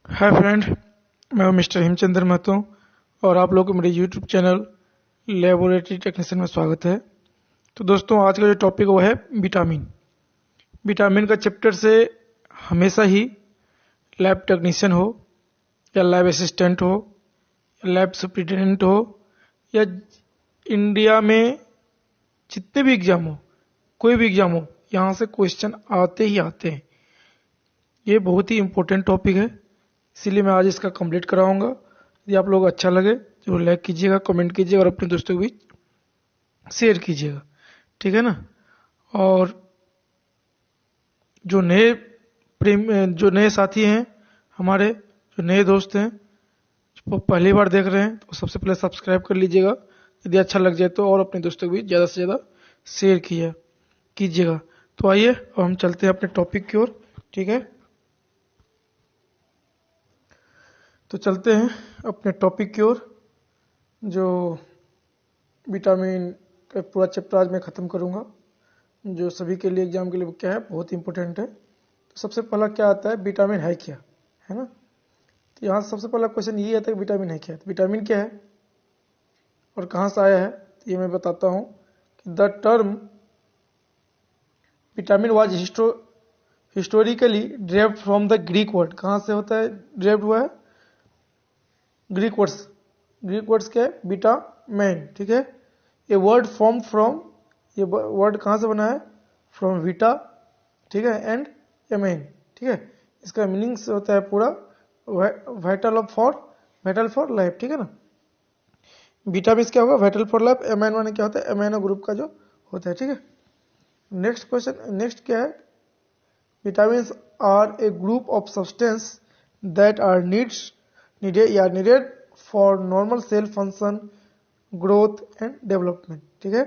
Hi friend, मैं हूं mister Hemchandra Mahato और आप लोगों को मेरे यूट्यूब चैनल लेबोरेटरी टेक्नीशियन में स्वागत है। तो दोस्तों, आज का जो टॉपिक वो है विटामिन। विटामिन का चैप्टर से हमेशा ही लैब टेक्नीशियन हो या लैब असिस्टेंट हो या लैब सुपरिटेंडेंट हो या इंडिया में जितने भी एग्जाम हो, कोई भी एग्जाम हो, यहाँ से क्वेश्चन आते ही आते हैं। ये बहुत ही इंपॉर्टेंट टॉपिक है, इसीलिए मैं आज इसका कंप्लीट कराऊंगा। यदि आप लोग अच्छा लगे जरूर लाइक कीजिएगा, कमेंट कीजिएगा और अपने दोस्तों के बीच शेयर कीजिएगा, ठीक है ना। और जो नए प्रेम जो नए साथी हैं हमारे, जो नए दोस्त हैं, जो पहली बार देख रहे हैं, तो सबसे पहले सब्सक्राइब कर लीजिएगा। यदि अच्छा लग जाए तो और अपने दोस्तों के बीच ज़्यादा से ज़्यादा शेयर कीजिएगा। तो आइए अब हम चलते हैं अपने टॉपिक की ओर, ठीक है। तो चलते हैं अपने टॉपिक की ओर। जो विटामिन का पूरा चैप्टर आज मैं ख़त्म करूंगा, जो सभी के लिए एग्जाम के लिए क्या है, बहुत इंपॉर्टेंट है। तो सबसे पहला क्या आता है, विटामिन है क्या, है ना। तो यहाँ सबसे पहला क्वेश्चन ये आता है कि विटामिन है क्या। तो विटामिन क्या है और कहाँ से आया है, तो ये मैं बताता हूँ कि the term vitamin was historically derived from the Greek word. कहाँ से होता है, ड्रेव्ड हुआ है ग्रीक वर्ड्स। ग्रीक वर्ड्स क्या है, बीटा मैन, ठीक है। ये वर्ड फॉर्म फ्रॉम, ये वर्ड कहाँ से बना है, फ्रॉम वीटा, ठीक है, एंड एमेन, ठीक है। इसका मीनिंग होता है पूरा वाइटल फॉर लाइफ, ठीक है ना। बीटा मीन्स क्या होगा, वाइटल फॉर लाइफ। एमेन माने क्या होता है, एमेनो ग्रुप का जो होता है, ठीक है। नेक्स्ट क्वेश्चन, नेक्स्ट क्या है, vitamin are a group of substance that are needed for normal cell function, growth and development, ठीक है।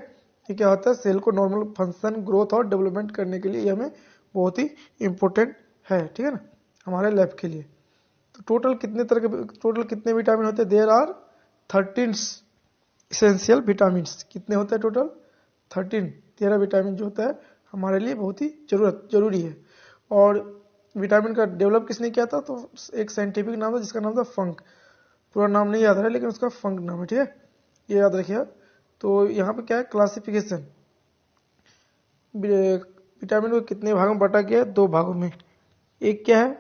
ये क्या होता है, सेल को नॉर्मल फंक्शन, ग्रोथ और डेवलपमेंट करने के लिए ये हमें बहुत ही इंपॉर्टेंट है, ठीक है ना, हमारे लैब के लिए। तो टोटल कितने विटामिन होते हैं, देयर आर 13 इसेंशियल विटामिन। कितने होते हैं टोटल, 13 विटामिन जो होता है हमारे लिए बहुत ही जरूरी है। और विटामिन का डेवलप किसने किया था, तो एक साइंटिफिक नाम था जिसका नाम था फंक। पूरा नाम नहीं याद है लेकिन उसका फंक नाम है, ठीक है, ये याद रखिए। तो यहाँ पे क्या है, क्लासिफिकेशन। विटामिन को कितने भागों में बांटा गया है, 2 भागों में। एक क्या है,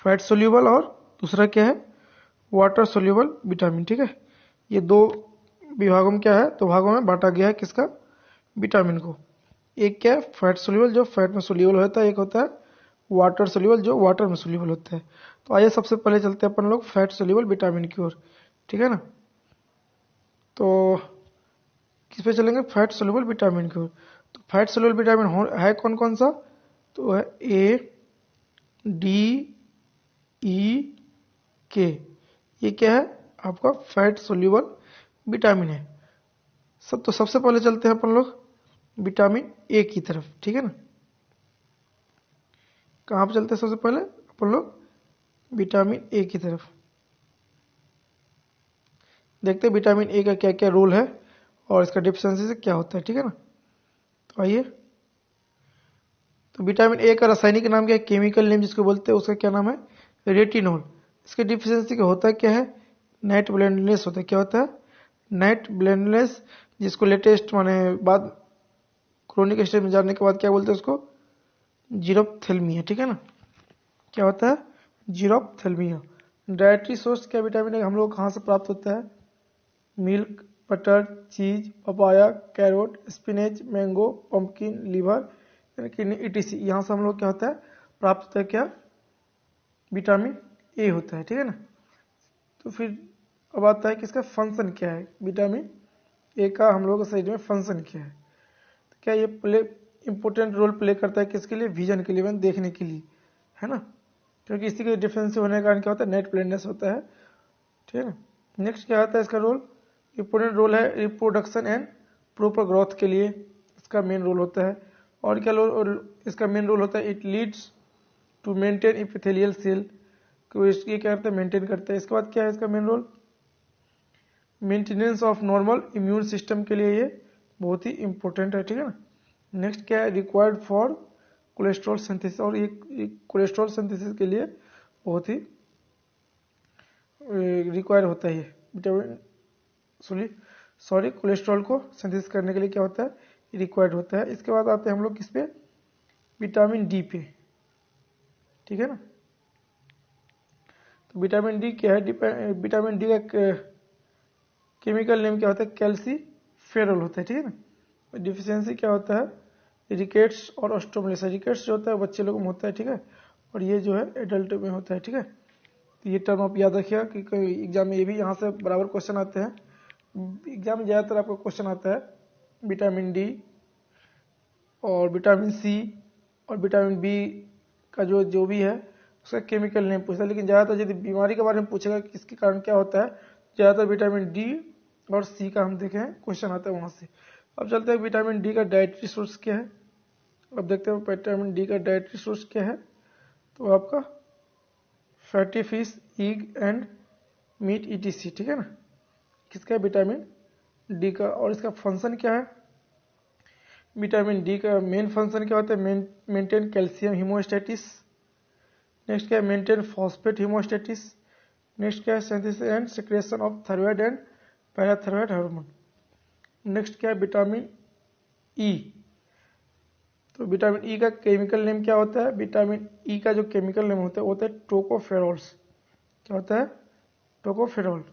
फैट सोल्यूबल, और दूसरा क्या है, वाटर सोल्यूबल विटामिन, ठीक है। ये 2 विभागों में क्या है, 2 भागों में बांटा गया है किसका, विटामिन को। एक क्या है, फैट सोल्यूबल, जो फैट में सोल्यूबल होता है। एक होता है वाटर सोल्यूबल, जो वाटर में सोल्यूबल होता है। तो आइए सबसे पहले चलते हैं अपन लोग फैट सोल्यूबल विटामिन की ओर, ठीक है ना। तो किस पे चलेंगे, फैट सोल्यूबल विटामिन की ओर। तो फैट सोल्यूबल विटामिन है कौन कौन सा, तो है ए, डी, ई, के। ये क्या है, आपका फैट सोल्यूबल विटामिन है। तो सबसे पहले चलते हैं अपन लोग विटामिन ए की तरफ, ठीक है ना। कहाँ पे चलते हैं सबसे पहले अपन लोग, विटामिन ए की तरफ। देखते हैं विटामिन ए का क्या क्या रोल है और इसका डिफिशियंसी से क्या होता है, ठीक है ना। तो आइए, तो विटामिन ए का रासायनिक नाम क्या है, केमिकल नेम जिसको बोलते हैं उसका क्या नाम है, रेटिनॉल। इसके डिफिशियंसी का होता है क्या है, नाइट ब्लाइंडनेस होता है। क्या होता है, नाइट ब्लाइंडनेस, जिसको लेटेस्ट माने बाद क्रोनिक स्टेज में जाने के बाद क्या बोलते हैं उसको, जीरोप्थेल्मिया, ठीक है ना। क्या होता है, जीरोप्थेल्मिया। डायट्री सोर्स क्या विटामिन ए हम लोग कहाँ से प्राप्त होता है, milk, butter, cheese, papaya, carrot, spinach, mango, pumpkin, liver, ETC. यहाँ से हम लोग क्या होता है, प्राप्त होता है क्या, विटामिन ए होता है, ठीक है ना। तो फिर अब आता है कि इसका फंक्शन क्या है, विटामिन ए का हम लोगों के शरीर में फंक्शन क्या है। तो क्या ये इंपॉर्टेंट रोल प्ले करता है किसके लिए, विजन के लिए, मैंने देखने के लिए, है ना। क्योंकि इसी के डिफरेंस होने के कारण क्या होता है, नेट ब्लाइंडनेस होता है, ठीक है ना। नेक्स्ट क्या आता है इसका रोल, इंपॉर्टेंट रोल है रिप्रोडक्शन एंड प्रॉपर ग्रोथ के लिए इसका मेन रोल होता है। और क्या इसका मेन रोल होता है, it leads to maintain epithelial cell को, ये क्या करता है, मेंटेन करता है। इसके बाद क्या है इसका main role, maintenance of normal immune system के लिए ये बहुत ही इंपॉर्टेंट है, ठीक है ना। नेक्स्ट क्या है, रिक्वायर्ड फॉर कोलेस्ट्रॉल सिंथेसिस, और ये कोलेस्ट्रॉल सिंथेसिस के लिए बहुत ही रिक्वायर होता है ये विटामिन सॉरी कोलेस्ट्रॉल को सिंथेसिस करने के लिए क्या होता है, रिक्वायर्ड होता है। इसके बाद आते हैं हम लोग किस पे, विटामिन डी पे, ठीक है ना। तो विटामिन डी क्या है, विटामिन डी का केमिकल नेम क्या होता है, कैल्सीफेरॉल होता है, ठीक है ना। डिफिशियंसी क्या होता है, रिकेट्स और ऑस्टियोमालाइसिस। रिकेट्स जो होता है बच्चे लोगों में होता है, ठीक है, और ये जो है एडल्ट में होता है, ठीक है। तो ये टर्म आप याद रखिएगा कि एग्जाम में ये भी यहाँ से बराबर क्वेश्चन आते हैं। एग्जाम में ज़्यादातर आपको क्वेश्चन आता है विटामिन डी और विटामिन सी और विटामिन बी का जो भी है उसका केमिकल नेम पूछता है, लेकिन ज़्यादातर यदि बीमारी के बारे में पूछेगा कि इसके कारण क्या होता है, ज़्यादातर विटामिन डी और सी का हम देखें क्वेश्चन आता है वहाँ से। अब चलते हैं विटामिन डी का डाइटरी सोर्स क्या है। अब देखते हैं विटामिन डी का डाइटरी सोर्स क्या है। तो आपका fatty fish, egg and meat ETC, ठीक है ना, किसका है, विटामिन डी का। और इसका फंक्शन क्या है, विटामिन डी का मेन फंक्शन क्या होता है, मेंटेन कैल्शियम हीमोस्टेटिस। नेक्स्ट क्या है, मेंटेन फॉस्फेट हीमोस्टेटिस। नेक्स्ट क्या है, synthesis and secretion of thyroid and parathyroid hormone. Next क्या है, विटामिन ई। तो विटामिन ई का केमिकल नेम क्या होता है, विटामिन ई का जो केमिकल नेम होता है वो होता है टोकोफेरोल्स। क्या होता है, टोकोफेरोल।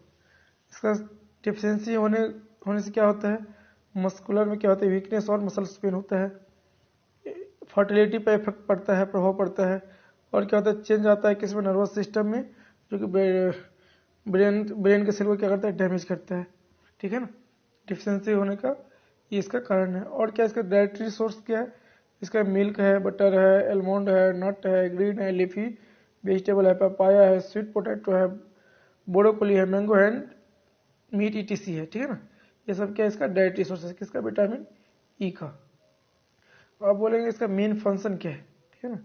इसका डिफिशियंसी होने से क्या होता है, मस्कुलर में क्या होता है, वीकनेस और मसल स्पेन होता है। फर्टिलिटी पर इफेक्ट पड़ता है, प्रभाव पड़ता है। और क्या होता है, चेंज आता है किसमें, नर्वस सिस्टम में, जो कि ब्रेन के सेल को क्या करता है, डैमेज करता है, ठीक है ना। डिफिशियंसी होने का ये इसका कारण है। और क्या इसका डाइटरी सोर्स क्या है, इसका मिल्क है, बटर है, एलमंड है, नट है, ग्रीन है, लीफी वेजिटेबल है, पपाया है, स्वीट पोटैटो है, ब्रोकोली है, मैंगो है, मीट ईटीसी है, ठीक है ना। ये सब क्या है, इसका डाइटरी सोर्स है किसका, विटामिन ई का। आप बोलेंगे इसका मेन फंक्शन क्या है, ठीक है ना,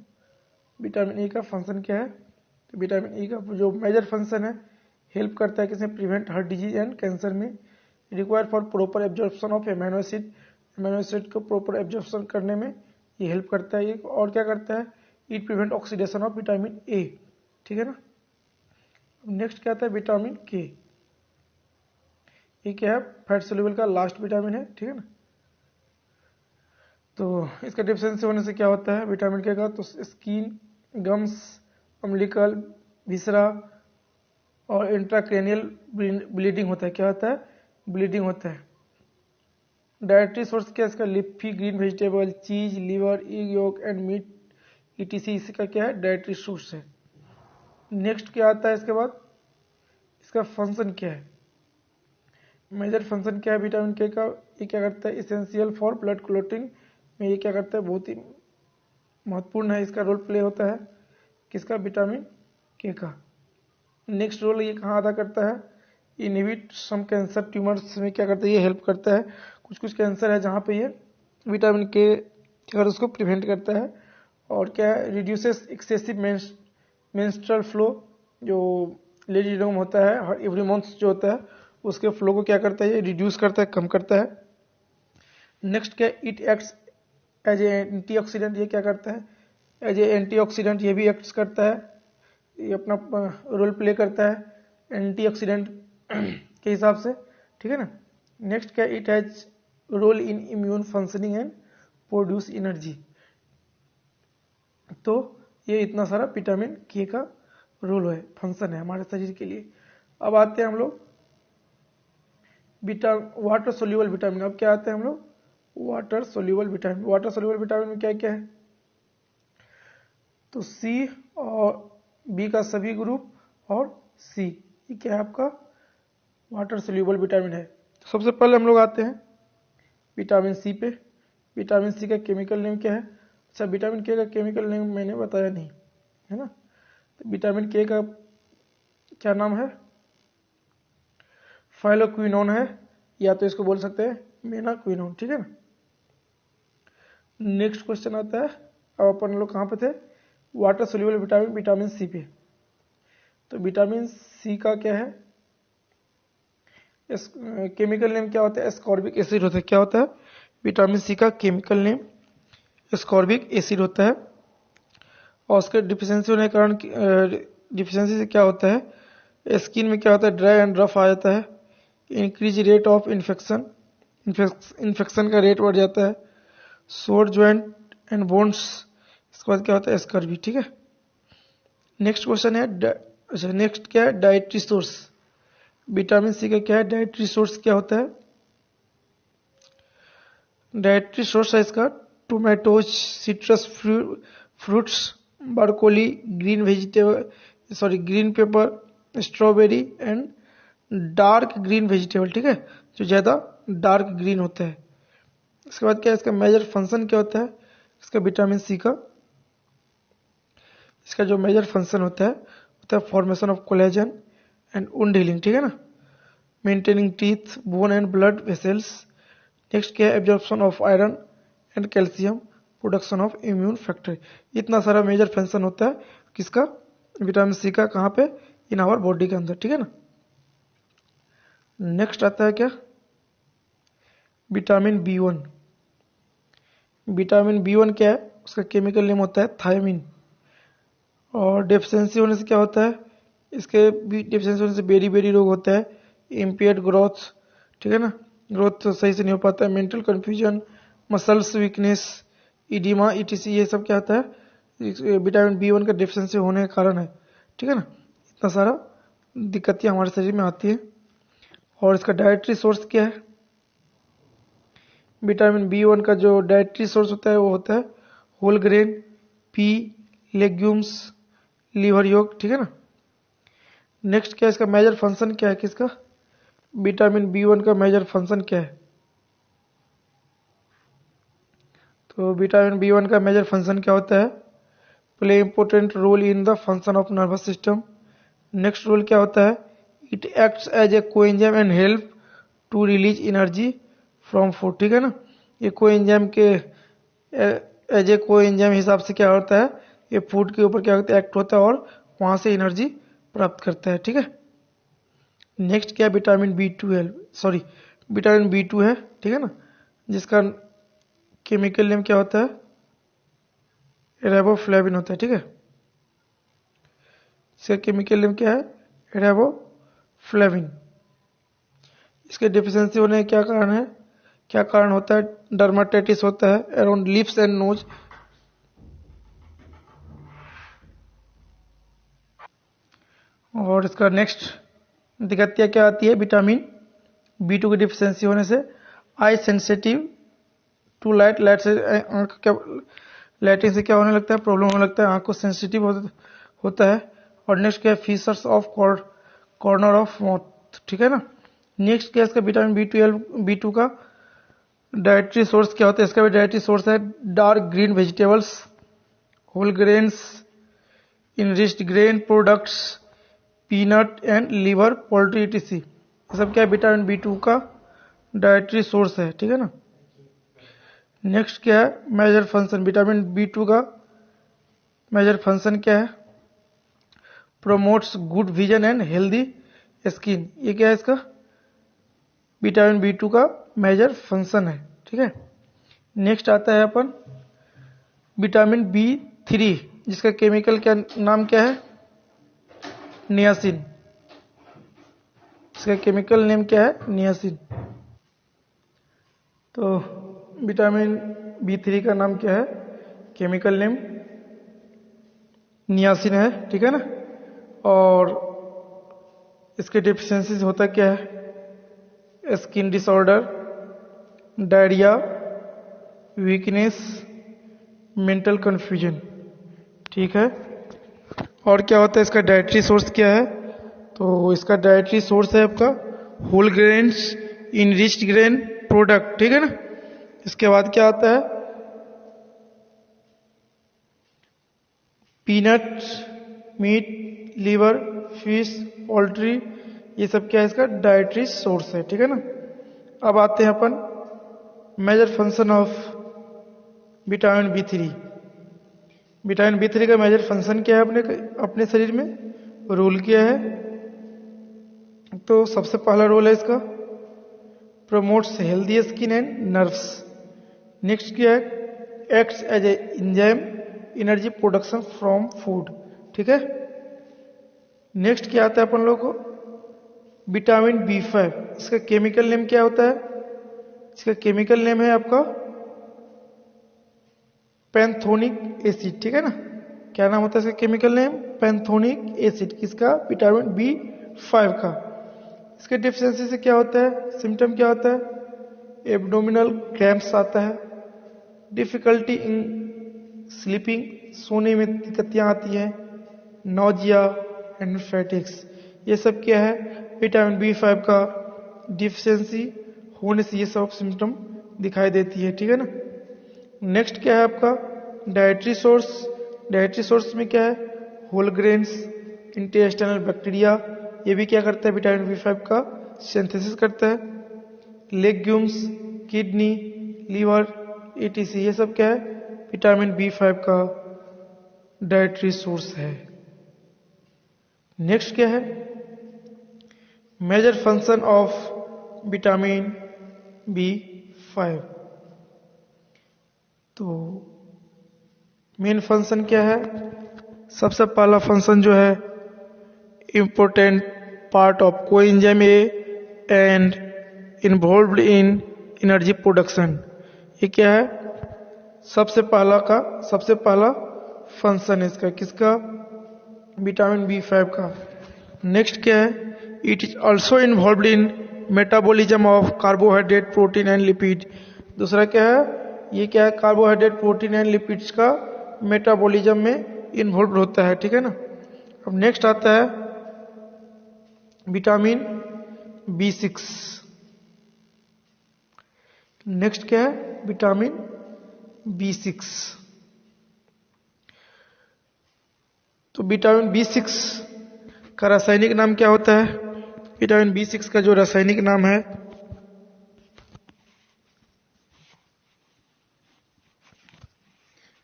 विटामिन ई का फंक्शन क्या है। तो विटामिन ई का जो मेजर फंक्शन है, हेल्प करता है किसने, prevent heart disease and cancer में। Require for proper absorption of amino acid को प्रॉपर एब्जॉर्प्शन करने में ये हेल्प करता है। ये और क्या करता है, it prevent oxidation of vitamin A, ठीक है ना। नेक्स्ट क्या आता है, विटामिन के। ये क्या है, फैट सोल्यूबल का लास्ट विटामिन है, ठीक है ना। तो इसका डिफिशियंसी होने से क्या होता है विटामिन के का, तो स्किन, गम्स, अम्लिकल, विसरा और इंट्राक्रेनियल ब्लीडिंग होता है। क्या होता है, ब्लीडिंग होता है। डाइटरी सोर्स क्या है इसका, leafy green vegetable, cheese, liver, egg yolk and meat ETC, इसका क्या है, डाइटरी सोर्स है। नेक्स्ट क्या आता है इसके बाद, इसका फंक्शन क्या है, मेजर फंक्शन क्या है विटामिन के का। ये क्या करता है, इसेंशियल फॉर ब्लड क्लोटिंग में ये क्या करता है, बहुत ही महत्वपूर्ण है, इसका रोल प्ले होता है किसका, विटामिन के का। नेक्स्ट रोल ये कहाँ अदा करता है, इनहिबिट सम कैंसर ट्यूमर्स में क्या करता है, ये हेल्प करता है। कुछ कैंसर है जहाँ पे ये विटामिन के अगर उसको प्रिवेंट करता है। और क्या है, रिड्यूसेस एक्सेसिव मेंस्ट्रुअल फ्लो, जो लेडी डोम होता है एवरी मंथ जो होता है उसके फ्लो को क्या करता है, ये रिड्यूस करता है, कम करता है। नेक्स्ट क्या, it acts as a antioxidant. ये क्या करता है, एज ए एंटीऑक्सीडेंट ये भी एक्ट्स करता है, ये अपना रोल प्ले करता है एंटीऑक्सीडेंट के हिसाब से, ठीक है ना। नेक्स्ट क्या, it has role in immune functioning and produce energy. तो ये इतना सारा विटामिन के का रोल है, फंक्शन है हमारे शरीर के लिए। अब आते हैं हम लोग वाटर सोल्यूबल विटामिन। अब क्या आते हैं हम लोग, water soluble vitamin. Water soluble vitamin में क्या क्या है, तो सी और बी का सभी ग्रुप और सी, ये क्या है आपका वाटर सोल्यूबल विटामिन है। तो सबसे पहले हम लोग आते हैं विटामिन सी पे। विटामिन सी का केमिकल नेम क्या है, अच्छा विटामिन के का केमिकल नेम मैंने बताया नहीं है ना। तो विटामिन के का क्या नाम है, फाइलोक्विनोन है, या तो इसको बोल सकते हैं मेनाक्विनोन, ठीक है ना। नेक्स्ट क्वेश्चन आता है, अब अपन लोग कहाँ पे थे, water soluble vitamin, vitamin C पे। तो विटामिन सी का क्या है, केमिकल नेम क्या होता है, एस्कॉर्बिक एसिड होता है। क्या होता है, विटामिन सी का केमिकल नेम एस्कॉर्बिक एसिड होता है। और उसके डिफिशियंसी होने के कारण डिफिशियंसी से क्या होता है, स्किन में क्या होता है, ड्राई एंड रफ आ जाता है। Increase rate of infection, infection का रेट बढ़ जाता है। सोर ज्वाइंट एंड बोन्स, इसके बाद क्या होता है, स्कर्वी। ठीक है, नेक्स्ट क्वेश्चन है अच्छा नेक्स्ट क्या है, डाइटरी सोर्स। विटामिन सी का क्या है, डाइटरी सोर्स क्या होता है। डाइटरी सोर्स है इसका tomatoes, citrus fruits, broccoli, green vegetable, sorry green pepper, strawberry and dark green vegetable. ठीक है, जो ज़्यादा डार्क ग्रीन होता है। इसके बाद क्या है, इसका मेजर फंक्शन क्या होता है, इसका विटामिन सी का, इसका जो मेजर फंक्शन होता है formation of collagen and wound healing. ठीक है ना, maintaining teeth, bone and blood vessels. Next क्या है, absorption of iron and calcium, production of immune factor. इतना सारा मेजर फंक्शन होता है किसका, विटामिन सी का, कहाँ पे, इन आवर बॉडी के अंदर। ठीक है ना, नेक्स्ट आता है क्या, विटामिन बी 1। विटामिन बी 1 क्या है, उसका केमिकल नेम होता है थायमिन। और डेफिशिएंसी होने से क्या होता है, इसके डेफिशिएंसी होने से बेरी बेरी रोग होता है, इम्पेयर्ड ग्रोथ। ठीक है ना, ग्रोथ तो सही से नहीं हो पाता है, mental confusion, muscles weakness, edema ETC, ये सब क्या होता है, विटामिन बी 1 का डेफिशिएंसी होने के कारण है। ठीक है ना, इतना सारा दिक्कतें हमारे शरीर में आती है। और इसका डाइटरी सोर्स क्या है, विटामिन बी 1 का जो डाइटरी सोर्स होता है वो होता है whole grain, pea, legumes, liver योग। ठीक है ना, नेक्स्ट क्या है, इसका मेजर फंक्शन क्या है, किसका, विटामिन बी 1 का मेजर फंक्शन क्या है। तो विटामिन बी 1 का मेजर फंक्शन क्या होता है, play important role in the function of nervous system. Next role क्या होता है, it acts as a coenzyme and help to release energy from food. ठीक है ना, ये कोएंजाइम के एज ए कोएंजाइम हिसाब से क्या होता है, ये फूड के ऊपर क्या होता है, एक्ट होता है और वहां से एनर्जी प्राप्त करता है। ठीक है, नेक्स्ट क्या है, vitamin B 12, sorry vitamin B 2 है। ठीक है ना, जिसका केमिकल नेम क्या होता है, रेबोफ्लेविन होता है। ठीक है, इसका केमिकल नेम क्या है, रेबोफ्लेविन। इसके डिफिशियंसी होने का क्या कारण है, क्या कारण होता है, डर्माटाइटिस होता है अराउंड लिप्स एंड नोज। और इसका नेक्स्ट दिक्कतियाँ क्या आती है, विटामिन बी 2 की डिफिशियंसी होने से आई सेंसिटिव टू लाइट, लाइट से आँख क्या, लाइटिंग से क्या होने लगता है, प्रॉब्लम होने लगता है, आँख को सेंसिटिव होता है। और नेक्स्ट क्या है, features of corner of mouth. ठीक है ना, नेक्स्ट क्या है, इसका विटामिन बी 2 का डाइटरी सोर्स क्या होता है, इसका भी डाइटरी सोर्स है dark green vegetables, whole grains, enriched grain products, peanut and liver, poultry टीसी। ये सब क्या है, विटामिन बी 2 का डाइटरी सोर्स है। ठीक है ना, नेक्स्ट क्या है, मेजर फंक्शन, विटामिन बी 2 का मेजर फंक्शन क्या है, promotes good vision and healthy skin. ये क्या है, इसका विटामिन बी 2 का मेजर फंक्शन है। ठीक है, नेक्स्ट आता है अपन विटामिन बी 3, जिसका केमिकल क्या नाम क्या है, नियासिन। इसका केमिकल नेम क्या है, नियासिन। तो विटामिन बी 3 का नाम क्या है, केमिकल नेम नियासिन है। ठीक है ना, और इसके डिफिशियंसीज होता क्या है, skin disorder, diarrhoea, weakness, mental confusion. ठीक है, और क्या होता है, इसका डाइटरी सोर्स क्या है, तो इसका डाइटरी सोर्स है आपका whole grains, enriched grain product. ठीक है ना, इसके बाद क्या आता है, peanut, meat, liver, fish, poultry, ये सब क्या है, इसका डाइटरी सोर्स है। ठीक है ना, अब आते हैं अपन major function of vitamin B 3। Vitamin B 3 का मेजर फंक्शन क्या है, अपने शरीर में रोल किया है। तो सबसे पहला रोल है इसका promotes healthy skin and nerves. Next क्या है, acts as a enzyme, energy production from food. ठीक है, नेक्स्ट क्या आता है अपन लोग को, विटामिन B5। इसका केमिकल नेम क्या होता है, इसका केमिकल नेम है आपका पैंथोनिक एसिड, ठीक है ना। क्या नाम होता है इसका केमिकल नेम, पैंथोनिक एसिड, किसका, विटामिन B5 का। इसके डिफिशियंसी से क्या होता है, सिम्टम क्या होता है, एब्डोमिनल क्रैम्प्स आता है, डिफिकल्टी इन स्लीपिंग, सोने में दिक्कतें आती हैं, नोजिया एंड फैटिक्स। ये सब क्या है, विटामिन B5 का डिफिशियंसी होने से ये सब सिम्टम दिखाई देती है, ठीक है ना। नेक्स्ट क्या है आपका डाइटरी सोर्स। डाइटरी सोर्स में क्या है, होल ग्रेन्स, इंटेस्टाइनल बैक्टीरिया, ये भी क्या करता है, विटामिन B5 का सिंथेसिस करता है। लेग्यूम्स, किडनी, लीवर, etc, ये सब क्या है, विटामिन B5 का डाइटरी सोर्स है। नेक्स्ट क्या है, major function of vitamin B5। तो मेन फंक्शन क्या है, सबसे पहला फंक्शन जो है, important part of coenzyme A and involved in energy production. ये क्या है, सबसे पहला फंक्शन है इसका, किसका, विटामिन B5 का। नेक्स्ट क्या है, it is also involved in metabolism of carbohydrate, protein and lipid. दूसरा क्या है, ये क्या है, कार्बोहाइड्रेट, प्रोटीन एंड लिपिड्स का मेटाबॉलिज्म में इन्वॉल्व होता है, ठीक है ना। अब नेक्स्ट आता है विटामिन B6। नेक्स्ट क्या है, विटामिन B6। तो विटामिन B6 का रासायनिक नाम क्या होता है, विटामिन B6 का जो रासायनिक नाम है,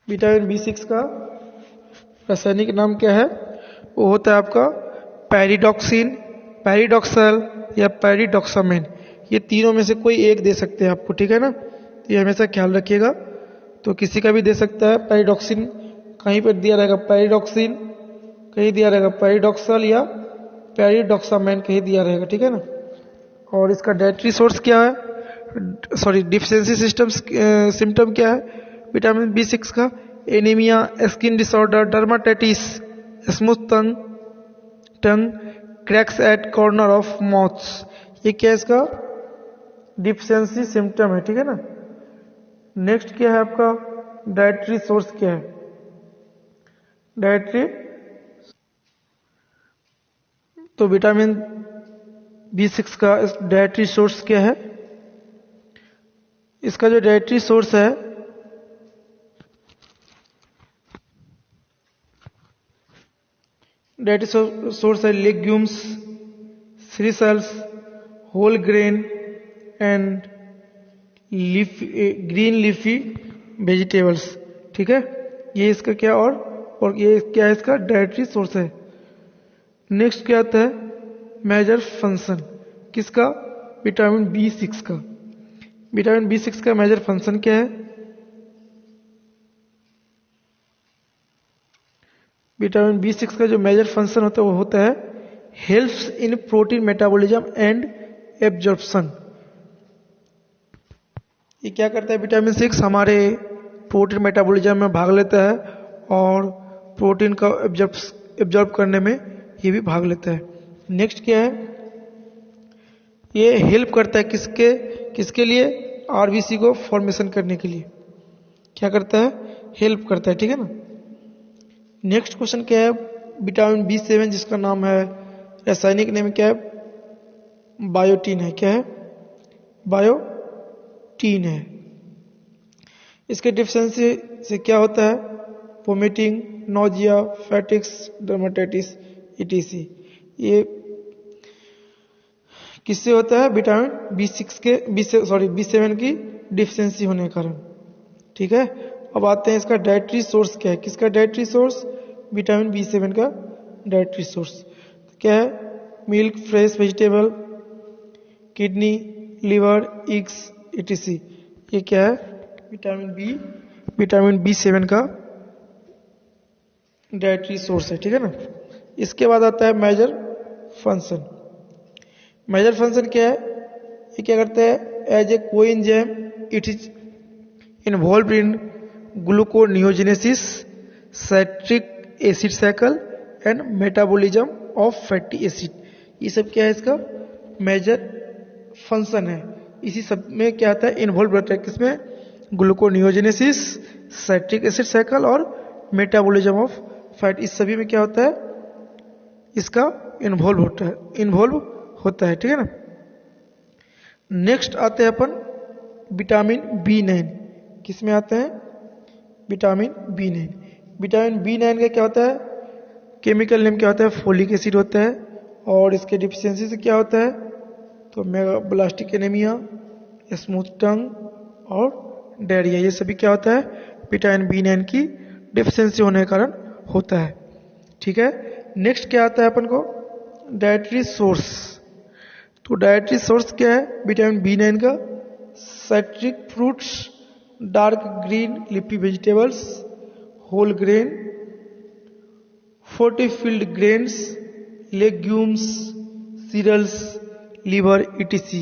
विटामिन B6 का रासायनिक नाम क्या है, वो होता है आपका पैरिडॉक्सिन, पैरिडॉक्सल या पैरिडॉक्सामिन। ये तीनों में से कोई एक दे सकते हैं आपको, ठीक है ना, तो ये हमेशा ख्याल रखिएगा। तो किसी का भी दे सकता है, पैरिडॉक्सिन कहीं पर दिया रहेगा, पैरिडॉक्सिन कहीं दिया रहेगा, पैरिडॉक्सल या पैरिडॉक्सामिन कहीं दिया रहेगा, ठीक है ना। और इसका डाइटरी सोर्स क्या है, सॉरी डिफिशियंसी सिम्टम क्या है विटामिन B6 का, anemia, skin disorder, dermatitis, smooth tongue, cracks at corner of mouths. ये क्या है, इसका डिफिशियंसी सिम्टम है, ठीक है ना। नेक्स्ट क्या है आपका डाइटरी सोर्स, क्या है डाइटरी, तो विटामिन B6 का डाइटरी सोर्स क्या है, इसका जो डाइटरी सोर्स है, डाइटरी सोर्स है legumes, cereals, whole grain and green leafy vegetables, ठीक है। ये इसका क्या और ये क्या है, इसका डाइटरी सोर्स है। नेक्स्ट क्या आता है, मेजर फंक्शन, किसका, विटामिन B6 का। विटामिन B6 का मेजर फंक्शन क्या है, विटामिन B6 का जो मेजर फंक्शन होता है वो होता है helps in protein metabolism and absorption. ये क्या करता है, विटामिन 6 हमारे प्रोटीन मेटाबॉलिज्म में भाग लेता है और प्रोटीन का एब्जॉर्ब करने में ये भी भाग लेता है। नेक्स्ट क्या है, ये हेल्प करता है किसके लिए, आरबीसी को फॉर्मेशन करने के लिए क्या करता है, हेल्प करता है, ठीक है ना। नेक्स्ट क्वेश्चन क्या है, विटामिन B7 जिसका नाम है, रासायनिक नेम क्या है, बायोटीन है, क्या है, बायोटीन है। इसके डिफिशियंसी से क्या होता है, वोमिटिंग, नोजिया, फैटिक्स, डर्माटाइटिस, etc। ये किससे होता है, विटामिन B7 की डिफिशियंसी होने के कारण, ठीक है। अब आते हैं इसका डाइटरी सोर्स क्या है, किसका डाइटरी सोर्स, विटामिन B7 का डाइटरी सोर्स क्या है, milk, fresh vegetable, kidney, liver, eggs, etc। ये क्या है, विटामिन B7 का डाइटरी सोर्स है, ठीक है ना। इसके बाद आता है मेजर फंक्शन। मेजर फंक्शन क्या है? ये क्या करता है? As a coenzyme it is involve in gluconeogenesis, citric acid cycle and metabolism of fatty acid. ये सब क्या है? इसका मेजर फंक्शन है। इसी सब में क्या आता है? इन्वॉल्व रहता है। किसमें? ग्लूकोनियोजेनेसिस, साइट्रिक एसिड साइकिल और मेटाबॉलिज्म ऑफ फैट। इस सभी में क्या होता है? इसका इन्वॉल्व होता है। ठीक है ना। नेक्स्ट आते हैं अपन विटामिन B9। किसमें आते हैं? Vitamin B9। विटामिन B9 का क्या होता है? केमिकल नेम क्या होता है? फोलिक एसिड होता है। और इसके डिफिशियंसी से क्या होता है? तो मेगाब्लास्टिक एनीमिया, स्मूथ टंग और डायरिया, ये सभी क्या होता है? विटामिन B9 की डिफिशियंसी होने के कारण होता है। ठीक है। नेक्स्ट क्या आता है अपन को? Dietary source. तो डाइटरी सोर्स क्या है विटामिन B9 का? Citric fruits, dark green leafy vegetables, whole grain, fortified grains, legumes, cereals, liver etc।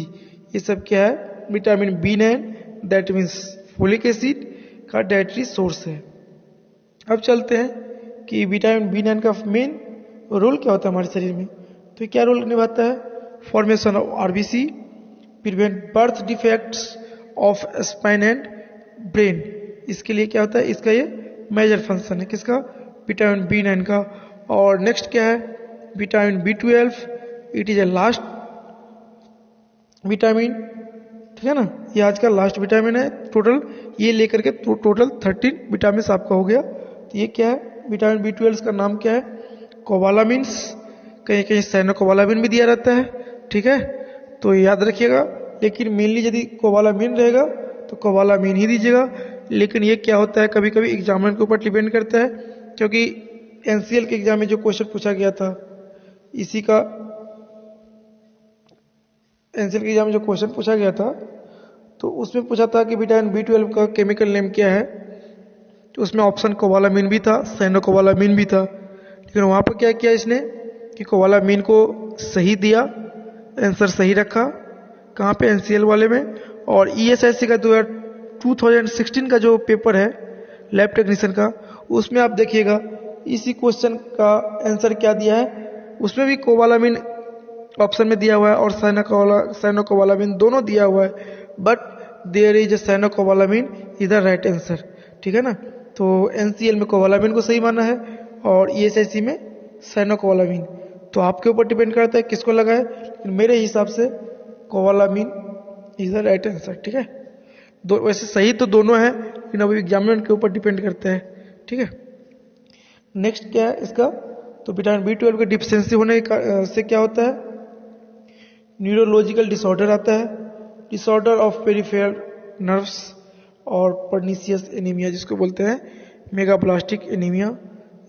ये सब क्या है? Vitamin B9 that means folic acid का डाइटरी सोर्स है। अब चलते हैं कि विटामिन B9 का मेन रोल क्या होता है हमारे शरीर में। तो ये क्या रोल निभाता है? Formation of RBC, prevent birth defects of spine and brain. इसके लिए क्या होता है? इसका ये मेजर फंक्शन है। किसका? विटामिन B9 का। और नेक्स्ट क्या है? Vitamin B12। It is a last vitamin. ठीक है ना। ये आज का लास्ट विटामिन है। टोटल ये लेकर के टोटल 13 विटामिन आपका हो गया। तो ये क्या है? विटामिन B12 का नाम क्या है? कोबालामिन्स। कहीं कहीं साइनोकोबालामिन भी दिया रहता है। ठीक है, तो याद रखिएगा। लेकिन मेनली यदि कोबालामिन रहेगा तो कोबालामिन ही दीजिएगा। लेकिन ये क्या होता है, कभी कभी एग्जामिनर के ऊपर डिपेंड करता है, क्योंकि एनसीएल के एग्जाम में जो क्वेश्चन पूछा गया था इसी का, एनसीएल के एग्जाम में जो क्वेश्चन पूछा गया था तो उसमें पूछा था कि विटामिन B12 का केमिकल नेम क्या है। तो उसमें ऑप्शन कोबालामिन भी था, साइनोकोबालामिन भी था। लेकिन वहां पर क्या किया इसने कि कोबालामिन को सही दिया, आंसर सही रखा। कहाँ पे? एनसीएल वाले में। और ईएसआईसी का 2016 का जो पेपर है लैब टेक्नीशियन का, उसमें आप देखिएगा इसी क्वेश्चन का आंसर क्या दिया है, उसमें भी कोबालामिन ऑप्शन में दिया हुआ है और साइनोकोबालामिन दोनों दिया हुआ है। But there is a cyanocobalamin is the right answer. ठीक है ना। तो एनसीएल में कोबालामिन को सही माना है और ईएसआईसी में साइनोकोबालामिन। तो आपके ऊपर डिपेंड करता है किसको लगा है, लेकिन मेरे हिसाब से cobalamin is the right answer. ठीक है। वैसे सही तो दोनों है, लेकिन अभी एग्जामिनर के ऊपर डिपेंड करता है। ठीक है। नेक्स्ट क्या है इसका? तो विटामिन B12 के डिफिशियंसी होने से क्या होता है? न्यूरोलॉजिकल डिसऑर्डर आता है, डिसऑर्डर ऑफ पेरिफेरल नर्व्स और पर्नीशियस एनीमिया जिसको बोलते हैं मेगाब्लास्टिक एनीमिया,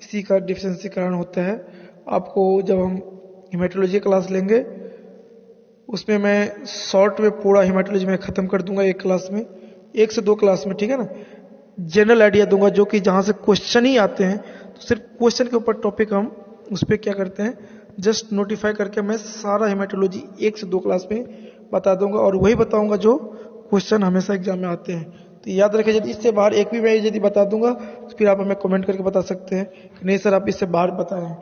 इसी का डिफिशियंसी कारण होता है। आपको जब हम हेमेटोलॉजी क्लास लेंगे उसमें मैं शॉर्ट में पूरा हेमेटोलॉजी में खत्म कर दूंगा एक क्लास में, 1 से 2 क्लास में। ठीक है ना। जनरल आइडिया दूंगा जो कि जहां से क्वेश्चन ही आते हैं, तो सिर्फ क्वेश्चन के ऊपर टॉपिक हम उस पर क्या करते हैं जस्ट नोटिफाई करके मैं सारा हेमेटोलॉजी 1 से 2 क्लास में बता दूंगा और वही बताऊंगा जो क्वेश्चन हमेशा एग्जाम में आते हैं। तो याद रखिए, यदि इससे बाहर एक भी मैं यदि बता दूंगा तो फिर आप हमें कमेंट करके बता सकते हैं कि नहीं सर आप इससे बाहर बताएं।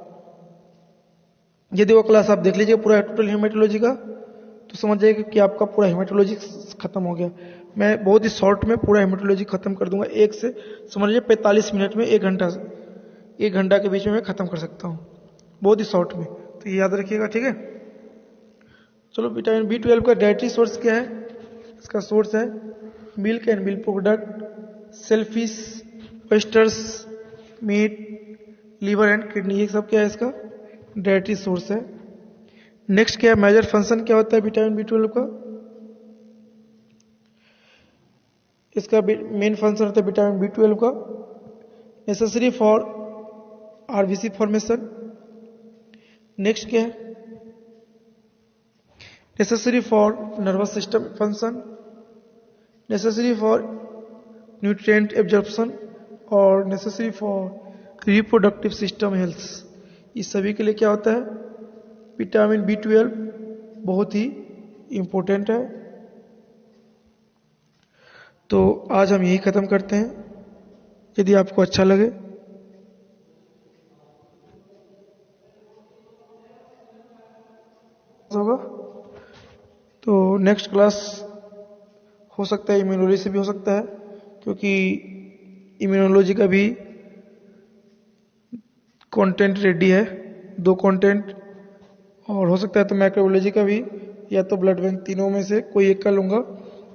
यदि वो क्लास आप देख लीजिए पूरा टोटल हेमेटोलॉजी का, तो समझ जाइएगा कि आपका पूरा हेमेटोलॉजी खत्म हो गया। मैं बहुत ही शॉर्ट में पूरा हेमेटोलॉजी खत्म कर दूंगा, एक से समझ लीजिए 45 मिनट में, 1 घंटा के बीच में मैं खत्म कर सकता हूँ, बहुत ही शॉर्ट में। तो ये याद रखिएगा। ठीक है। चलो, विटामिन B12 का डाइटरी सोर्स क्या है? इसका सोर्स है milk and milk product, shellfish, oysters, meat, liver and kidney, ये सब क्या है इसका डाइटरी सोर्स है। नेक्स्ट क्या है? मेजर फंक्शन क्या होता है विटामिन B12 का? इसका मेन फंक्शन होता है विटामिन B12 का necessary for RBC formation. Next क्या है? Necessary for nervous system function, necessary for nutrient absorption और necessary for reproductive system health. इस सभी के लिए क्या होता है, विटामिन B12 बहुत ही इम्पोर्टेंट है। तो आज हम यही ख़त्म करते हैं। यदि आपको अच्छा लगे होगा तो नेक्स्ट क्लास हो सकता है इम्यूनोलॉजी से भी हो सकता है, क्योंकि इम्यूनोलॉजी का भी कंटेंट रेडी है, 2 कंटेंट, और हो सकता है तो माइक्रोबायोलॉजी का भी या तो ब्लड बैंक, तीनों में से कोई एक का लूँगा,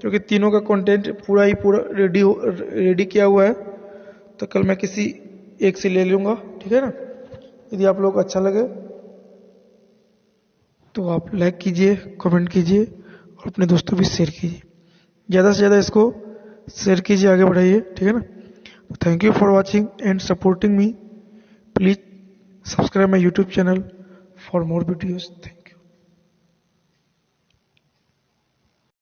क्योंकि तीनों का कंटेंट पूरा रेडी किया हुआ है। तो कल मैं किसी एक से ले लूँगा, ठीक है ना। यदि आप लोग को अच्छा लगे तो आप लाइक कीजिए, कमेंट कीजिए और अपने दोस्तों भी शेयर कीजिए, ज़्यादा से ज़्यादा इसको शेयर कीजिए, आगे बढ़ाइए, ठीक है ना। Thank you for watching and supporting me. Please subscribe my YouTube channel for more videos.